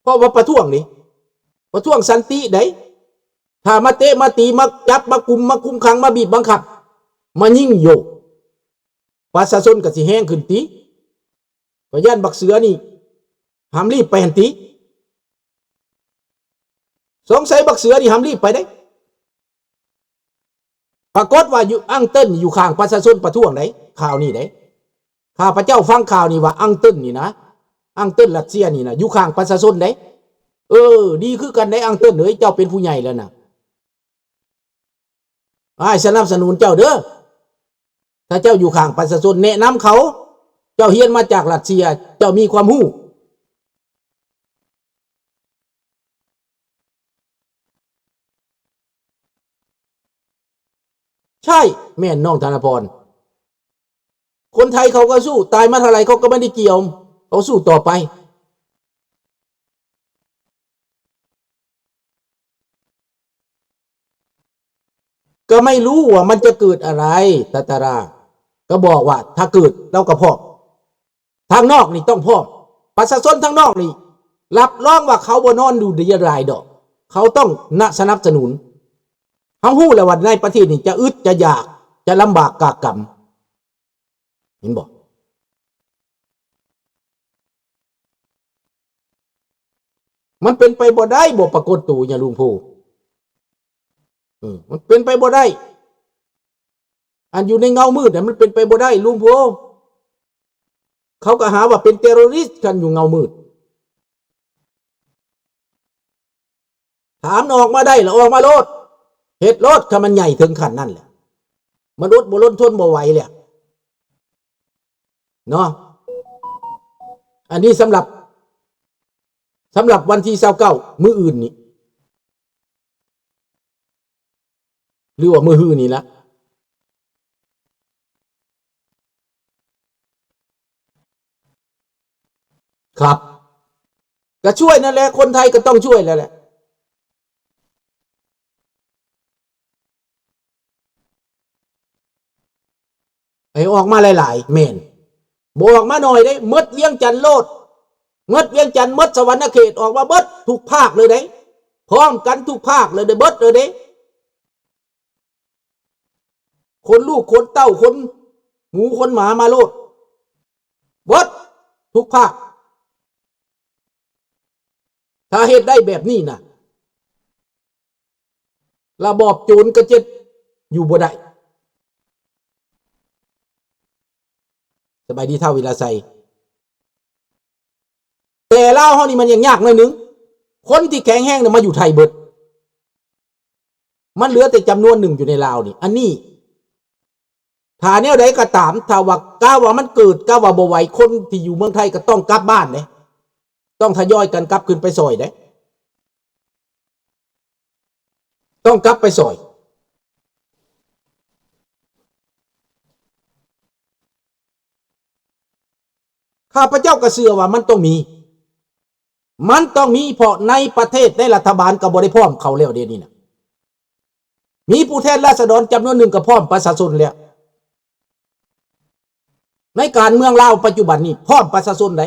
ราะว่าประท้วงนี่ประท้วงสันติได้ถ้ามาเตะมาตีมาจับมากุมขังมาบีบบังคับมายิ่งโยกประชาชนก็สิแห้งขึ้นตีพยานบักเสือนี่ห้ามรีบไปหันตีสงสัยบักเสือนี่ห้ามรีบไปได้ปรากฏว่าอยู่อังเติ้นอยู่ข้างประชาชนประท้วงไหนข่าวนี่ไหนข้าพเจ้าฟังข่าวนี่ว่าอังเติ้นนี่นะอังเติ้นรัสเซียนี่นะอยู่ข้างประชาชนไหนดีคือกันได้อังเติ้นเอ้ยเจ้าเป็นผู้ใหญ่แล้วนะสนับสนุนเจ้าเด้อถ้าเจ้าอยู่ข้างประชาชนแนะนำเขาเจ้าเฮียนมาจากรัสเซียเจ้ามีความรู้ใช่แม่น้องธนพรคนไทยเขาก็สู้ตายมาเท่าไรเขาก็ไม่ได้เกี่ยวเขาสู้ต่อไปก็ไม่รู้ว่ามันจะเกิดอะไรตาราก็บอกว่าถ้าเกิดเราก็พร้อมทางนอกนี่ต้องพร้อมประชาชนทางนอกนี่รับรองว่าเขาบ่นอนดูดีรายดอกเขาต้องสนับสนุนเขาฮู้แล้วว่าในประเทศนี่จะอึดจะยากจะลำบากกากรรมเห็นบอกมันเป็นไปบ่ได้บ่ปรากฏตัวอย่าลุงพูมันเป็นไปบ่ได้อันอยู่ในเงามืดเนี่ยมันเป็นไปบ่ได้ลุงพูเขาก็หาว่าเป็นเทโรริสต์กันอยู่เงามืดถามออกมาได้หรือออกมาโลดเหตุโลดถ้ามันใหญ่ถึงขั้นนั่นแหละมนุษย์บ่ล้นทนบ่ไหวแหละเนาะอันนี้สำหรับวันที่29มื้ออื่นนี่หรือว่ามื้อฮื้อนี่ละครับก็ช่วยนั่นแหละคนไทยก็ต้องช่วยแล้วแหละไอ้ออกมาหลายๆเม่นบอกมาหน่อยได้มดเวียงจันทร์โลดมดเวียงจันทร์มดสวรรณเขตออกมาเบิดทุกภาคเลยได้พร้อมกันทุกภาคเลยได้เบิดเลยได้คนลูกคนเต้าคนหมูคนหมามาโลดเบิดทุกภาคถ้าเหตุได้แบบนี้นะระบอบโจรก็จะอยู่บ่ได้สบายดีเท่าวิลาไซแต่เล่าเฮานี่มันยังยากหน่อยนึงคนที่แข็งแห้งเนี่ยมาอยู่ไทยเบิดมันเหลือแต่จำนวนหนึ่งอยู่ในลาวนี่อันนี้ถ้าแนวใดก็ตามถ้าว่ากล้าว่ามันเกิดกล้าว่าบ่ไหวคนที่อยู่เมืองไทยก็ต้องกลับบ้านเด้ต้องทยอยกันกลับขึ้นไปซอยเด้ต้องกลับไปซอยข้าพเจ้าก็เชื่อว่ามันต้องมีเพราะในประเทศในรัฐบาลก็บ่ได้พร้อมเขาแล้วเดี๋ยวนี้นะมีผู้แทนราษฎรจำนวนหนึ่งก็พร้อมประชาชนแล้วในการเมืองลาวปัจจุบันนี้พร้อมประชาชนไหน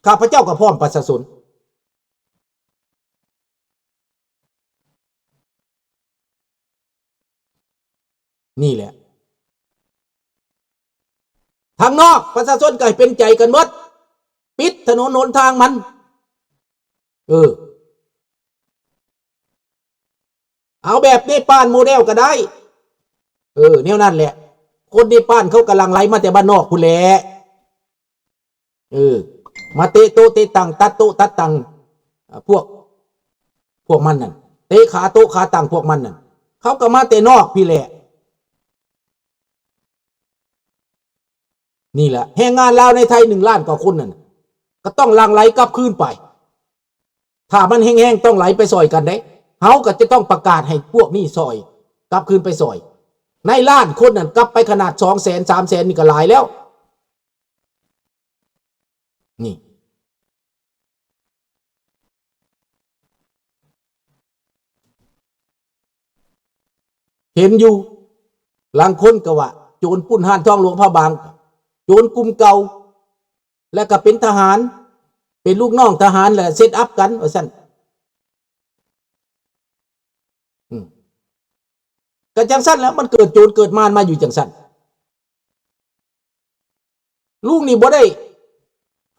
ข้าพเจ้าก็พร้อมประชาชนนี่แหละทางนอกประชาชนก็เป็นใจกันหมดปิดถนนหนทางมันเอาแบบนี้ป้านโมเดลก็ได้แนวนั้นแหละคนที่ป้านเขากำลังไล่มาแต่บ้านนอกคุณแหละมาเตะโตเตะตังตัดโตตัดตังพวกมันนั่นเตะขาโตขาตังพวกมันนั่นเขาก็มาเตะนอกพี่แหละนี่แหละแรงงานลาวในไทย1 ล้านกว่าคนนั่นก็ต้องหลั่งไหลกลับคืนไปถ้ามันแห้งๆต้องไหลไปซอยกันได้เขาก็จะต้องประกาศให้พวกนี้ซอยกลับคืนไปซอยในล้านคนนั่นกลับไปขนาด200,000 300,000นี่ก็หลายแล้วนี่เห็นอยู่หลังคนก็ว่าโจรปุ้นห่านทองหลวงพระบางโจรกลุ่มเก่าและก็เป็นทหาร เป็นลูกน้องทหารแหละเซตอัพกันว่าซั่นก็จังซั่นแล้วมันเกิดโจรเกิดมารมาอยู่จังซั่นลุงนี่บ่ได้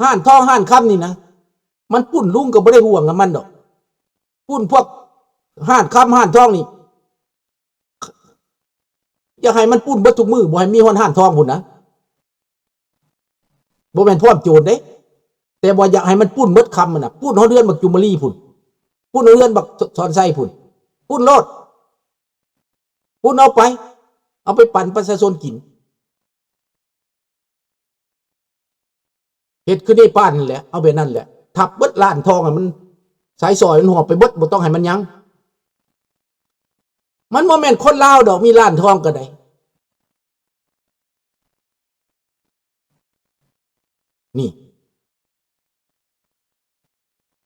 ห้านทองห้านค่ำนี่นะมันปุ้นลุงก็บ่ได้ห่วงกับมันดอกปุ้นพวกห้านค่ำห้านทองนี่อย่าให้มันปุ้นเบิดทุกมือบ่ให้มีห้านทองพุ่นนะบ่แม่นพร้อมโจรเด้แต่บ่อยากให้มันปุ้นเบิดคำมันน่ะปุ้นเฮาเดือนบักจุมรีพุ่นปุ้นเฮาเดือนบักสอนไส้พุ่นปุ้นโลดปุ้นเอาไปปั่นประชาชนกินเฮ็ดคือได้ป้านนั่นแหละเอาแบบนั้นแหละทับเบิดล้านทองอ่ะมันสายซอยมันหอบไปเบิดบ่ต้องให้มันยั้งมันบ่แม่นคนลาวดอกมีล้านทองก็ได้นี่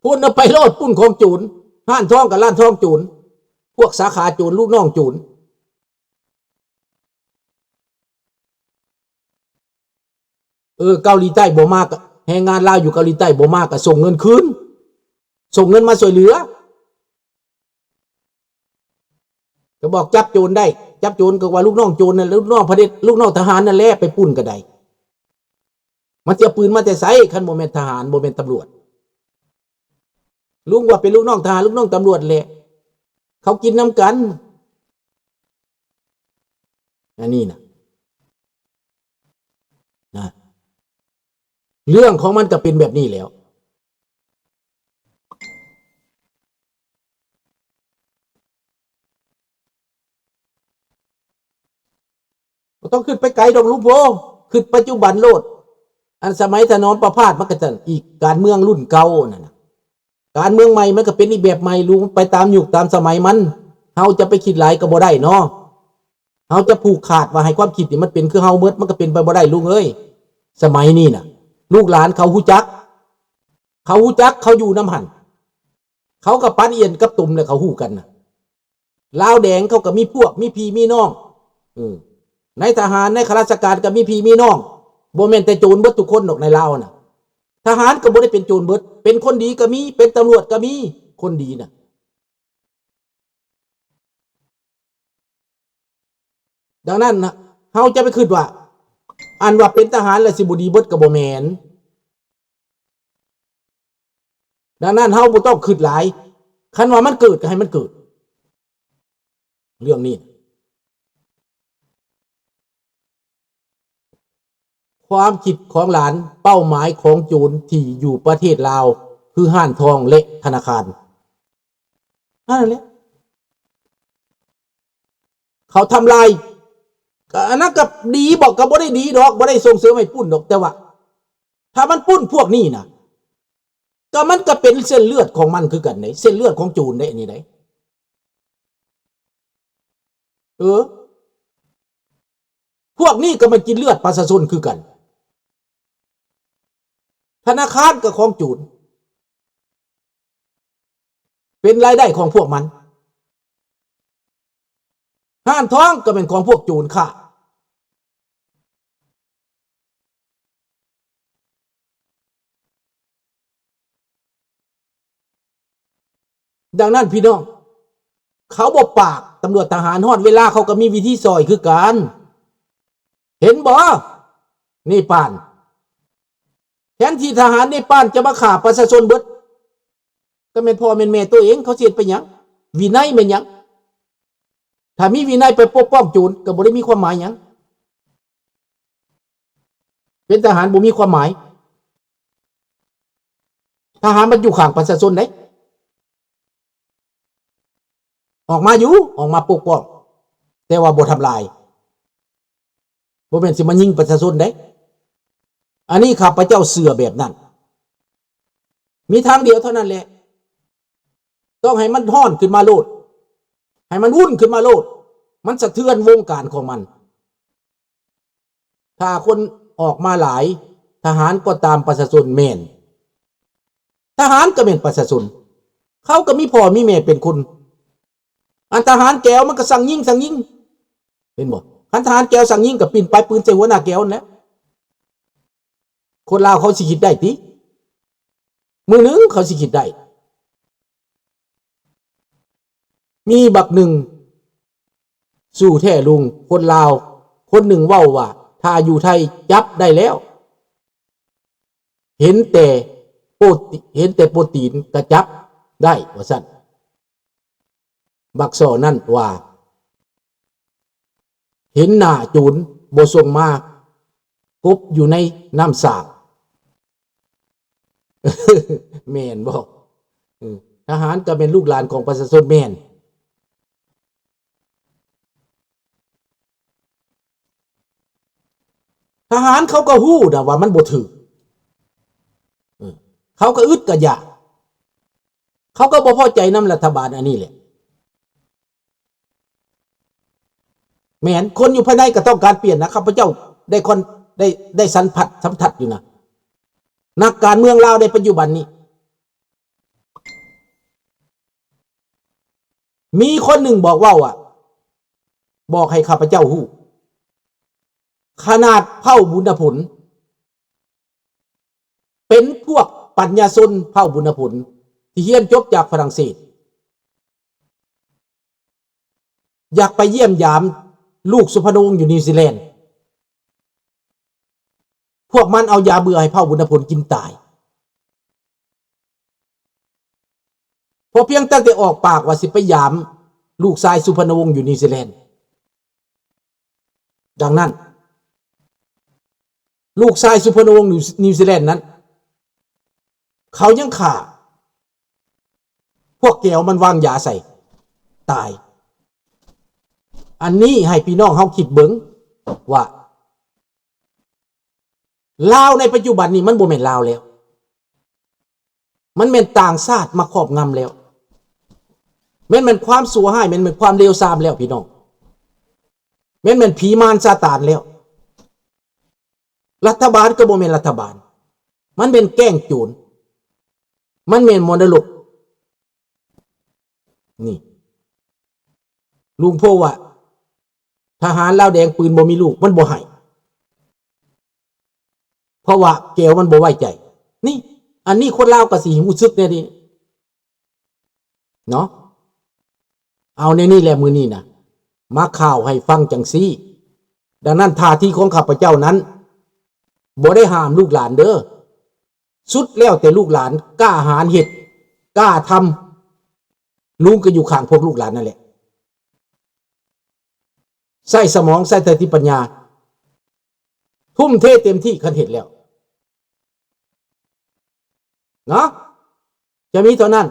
ปุ้นเอาไปโลดปุ้นของโจรห้านทองกับล้านทองโจรพวกสาขาโจรลูกน้องโจรเกาหลีใต้บ่มากแรงงานลาวอยู่เกาหลีใต้บ่มากก็ส่งเงินคืนส่งเงินมาช่วยเหลือก็บอกจับโจรได้จับโจรก็ว่าลูกน้องโจรนั่นลูกน้องเผด็จลูกน้องทหารนั่นแหละไปปุ้นก็ได้มันจะปืนมาแต่ไสคันบ่แม่นทหารบ่แม่นตำรวจลุงว่าเป็นลูกน้องทหารลูกน้องตำรวจแหละเขากินน้ำกันอันนี้นะเรื่องของมันก็เป็นแบบนี้แล้วต้องขึ้นไปไกลดอกลูกโพขึ้นปัจจุบันโลดอันสมัยถนอมประพาสมันก็จะอีกการเมืองรุ่นเก่านั่นนะการเมืองใหม่มันก็เป็นอีกแบบใหม่ลุงไปตามยุคตามสมัยมันเฮาจะไปคิดหลายก็บ่ได้เนาะเฮาจะผูกขาดว่าให้ความคิดนี่มันเป็นคือเฮาเบิดมันก็เป็นไปบ่ได้ลุงเอ้ยสมัยนี้น่ะลูกหลานเขาฮู้จักเขาอยู่น้ำหันเขากับปานเอียนกับตุ่มเนี่ยเขาฮู้กันน่ะลาวแดงเขาก็มีพวกมีพี่มีน้องในทหารในข้าราชการก็มีพี่มีน้องบ่แม่นแต่โจรเบิดทุกคนดอกในลาวน่ะทหารก็บ่ได้เป็นโจรเบิดเป็นคนดีก็มีเป็นตำรวจก็มีคนดีน่ะดังนั้นนะเฮาจะไปคิดว่าอันว่าเป็นทหารแล้วสิบ่ดีเบิดก็บ่แม่นดังนั้นเฮาบ่ต้องคิดหลายคันว่ามันเกิดก็ให้มันเกิดเรื่องนี้ความคิดของหลานเป้าหมายของโจรที่อยู่ประเทศลาวคือห้านทองและธนาคารนั่นแหละเขาทำลายอันนั้นกับดีบอกกับบ่ได้ดีดอกบ่ได้ส่งเสริมให้ปุ้นดอกแต่ว่าถ้ามันปุ้นพวกนี้นะก็มันก็เป็นเส้นเลือดของมันคือกันไหนเส้นเลือดของโจรได้นี่ไหนพวกนี้ก็มันกินเลือดประชาชนคือกันธนาคารกับของโจรเป็นรายได้ของพวกมันห้านทองก็เป็นของพวกโจรค่ะดังนั้นพี่น้องเขาบอกปากตำรวจทหารฮอดเวลาเขาก็มีวิธีซอยคือกันเห็นบ่นี่ป่านแทนที่ทหารนี่ป่านจะมาฆ่าประชาชนเบิดก็เป็นพ่อเป็นแม่ตัวเองเขาเสียไปหยังวินัยเป็นหยังถ้ามีวินัยไปปกป้องโจรก็บ่ได้มีความหมายหยังเป็นทหารบ่มีความหมายทหารมันอยู่ข้างประชาชนได้ออกมาปกป้องแต่ว่าบ่ทำลายบ่เป็นสิมายิงประชาชนได้อันนี้ข้าพเจ้าเชื่อแบบนั้นมีทางเดียวเท่านั้นแหละต้องให้มันฮ้อนขึ้นมาโลดให้มันวุ่นขึ้นมาโลดมันสะเทือนวงการของมันถ้าคนออกมาหลายทหารก็ตามประชาชนแม่นทหารก็เป็นประชาชนเขาก็มีพ่อมีแม่เป็นคนอันทหารแก้วมันก็สั่งยิงเห็นบ่คันทหารแก้วสั่งยิงกับปีนไปปืนใส่หัวหน้าแก้วนั่นแหละคนลาวเขาสิคิดได้ติ มือหนึ่งเขาสิคิดได้มีบักหนึ่งสู่แท้ลุงคนลาวคนหนึ่งเว้าว่าถ้าอยู่ไทยจับได้แล้วเห็นแต่โปรตีนกระจับได้ว่าสั่นบักซอนั่นว่าเห็นหน้าจูนบ่ส่งมากบอยู่ในน้ำสาบ แม่นบอกทหารก็เป็นลูกหลานของประชาชนแม่นทหารเขาก็ฮู้นะว่ามันบ่ถูกเขาก็อึดกะอยากเขาก็บ่พอใจนำรัฐบาลอันนี้แหละแม่นคนอยู่ภายในก็ต้องการเปลี่ยนนะข้าพเจ้าได้สัมผัสอยู่นะนักการเมืองลาวในปัจจุบันนี้มีคนหนึ่งบอกว่าบอกให้ข้าพเจ้าฮู้ขนาดเผ่าบุญผลเป็นพวกปัญญาชนเผ่าบุญผลที่เรียนจบจากฝรั่งเศสอยากไปเยี่ยมยามลูกสุพรรณวงศ์อยู่นิวซีแลนด์พวกมันเอายาเบื่อให้เผ่าบุญผลกินตายพอเพียงตั้งแต่ออกปากว่าสิไปยามลูกชายสุพรรณวงศ์อยู่นิวซีแลนด์ดังนั้นลูกชายสุพรรณวงศ์นิวซีแลนด์นั้นเขายังฆ่าพวกแก้วมันวางยาใส่ตายอันนี้ให้พี่น้องเฮาคิดเบิ่งว่าลาวในปัจจุบันนี้มันบ่แม่นลาวแล้วมันแม่นต่างชาติมาครอบงำแล้วแม่นความชั่วร้ายแม่นความเลวทรามแล้วพี่น้องแม่นผีมารซาตานแล้วรัฐบาลก็บ่แม่นรัฐบาลมันเป็นแกล้งโจรมันแม่นมรดกนี่ลุงโพว่าทหารลาวแดงปืนบ่มีลูกมันบ่ให้เพราะว่าแก้วมันบ่ไว้ใจนี่อันนี้คนลาวก็สิรู้สึกแน่ดิเนาะเอาในนี่แหละมื้อนี้นะมาข่าวให้ฟังจังซี่ดังนั้นท่าทีของข้าพเจ้านั้นบ่ได้ห้ามลูกหลานเด้อสุดแล้วแต่ลูกหลานกล้าหาญเฮ็ดกล้าทำลุงก็อยู่ข้างพวกลูกหลานนั่นแหละใส่สมองใส่สติปัญญาทุ่มเทเต็มที่คันเห็นแล้วเนาะจะมีเท่านั้น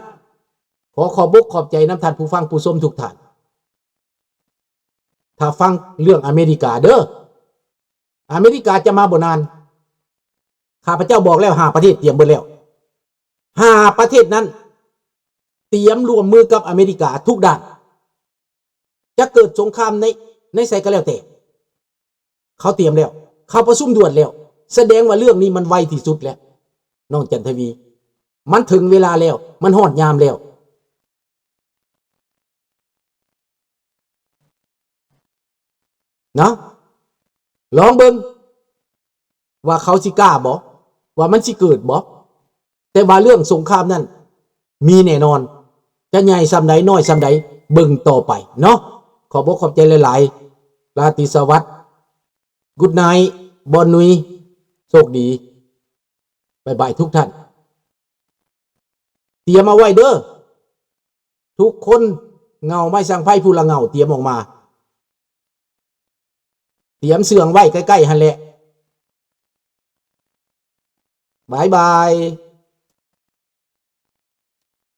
ขอบอกขอบใจน้ำท่านผู้ฟังผู้ชมทุกท่านถ้าฟังเรื่องอเมริกาเด้ออเมริกาจะมาบ่นานข้าพเจ้าบอกแล้ว5ประเทศเตรียมเบิดแล้ว5ประเทศนั้นเตรียมร่วมมือกับอเมริกาทุกด้านจะเกิดสงครามในไสก็แล้วแต่เขาเตรียมแล้วเขาประชุมด่วนแล้วแสดงว่าเรื่องนี้มันไวที่สุดแล้วน้องจันทวีมันถึงเวลาแล้วมันฮอดยามแล้วนะลองเบิ่งว่าเขาสิกล้าบ่ว่ามันสิเกิดบ่แต่ว่าเรื่องสงครามนั้นมีแน่นอนจะใหญ่ซำใดน้อยซำใดเบิ่งต่อไปเนาะขอบอกขอบใจหลายๆราตรีสวัสดิ์กุดไนท์บอนนุยโชคดีบ๊ายบายทุกท่านเตรียมเอาไว้เด้อทุกคนเงาไม้สังไพ่ผู้ละเงาเตรียมออกมาเตรียมเสื่องไว้ใกล้ๆหั่นแหละบายบาย